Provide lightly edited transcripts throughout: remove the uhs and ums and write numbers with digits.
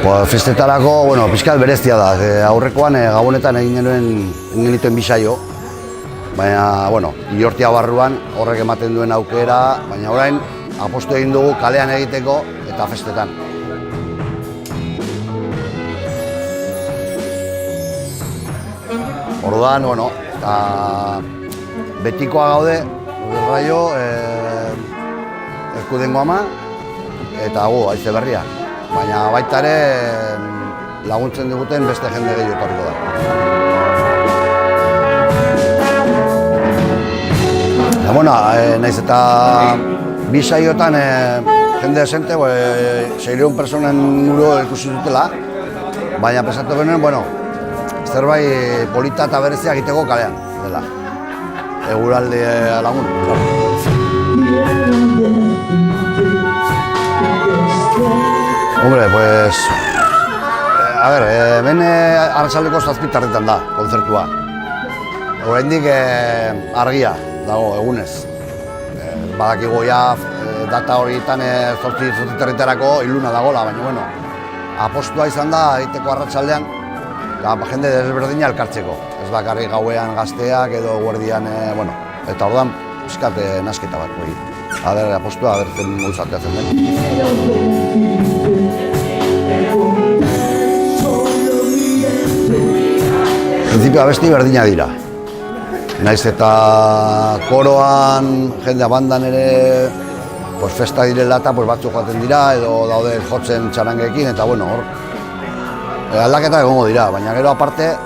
Festetarako, pixkat berezia da. Aurrekoan Gabonetan egin genituen bi saio. Baina, Iortia barruan horrek ematen duen aukera, baina orain apostu egin dugu kalean egiteko eta festetan. Orduan, betikoa gaude, Raio, Eskudengo ama eta Haize Berria. Baina baita ere laguntzen diguten beste jende gehiago etorriko da. Naiz eta bi saiotan jende desente, 600 personen inguru ikusi dutela, baina pensatu genuen, zerbait polita eta berezia egiteko kalean dela. Eguraldi lagun. Hemen arratsaldeko 7:00 da kontzertua. Oraindik argia dago egunez. Badakigu data horietan 8:30 iluna dagoela, baina apostua izan da egiteko arratsaldean jende desberdina elkartzeko. Ez bakarrik gauean gazteak edo eguerdian, eta orduan pixkat nasketa bat. Apostua, zen gauzatea zen den. Printzipioa abesti berdina dira. Naiz eta koroan, jendea bandan ere festa direla eta batzuk joaten dira edo daude jotzen txarangeekin eta hor aldaketa egongo dira, baina gero aparte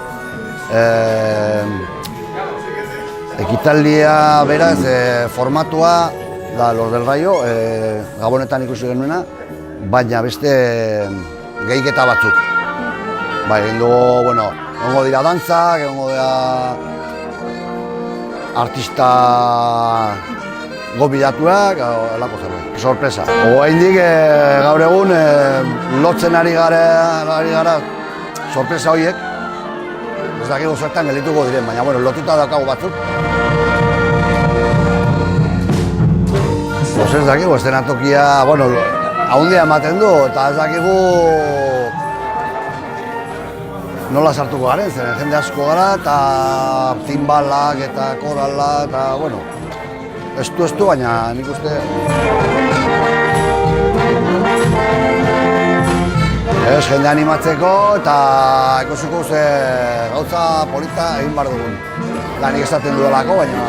ekitaldia beraz formatua da Los del Raio, Gabonetan ikusi genuena, baina beste gehiketa batzuk. Egin dugu, egongo dira dantzak, egongo dira artista gobidatuak, alako zerbait, sorpresa. Oraindik gaur egun lotzen ari gara sorpresa horiek, ez dakigu zertan geldituko diren, baina lotuta daukagu batzuk. Ez dakigu, eszenatokia, ahondia ematen du, eta ez dakigu nola sartuko garen, zen jende asko gara, eta timbalak eta koralak, eta estu, baina nik uste... Ez jende animatzeko eta ikusiko gauza polita egin behar dugun. Lanik esaten dudalako, baina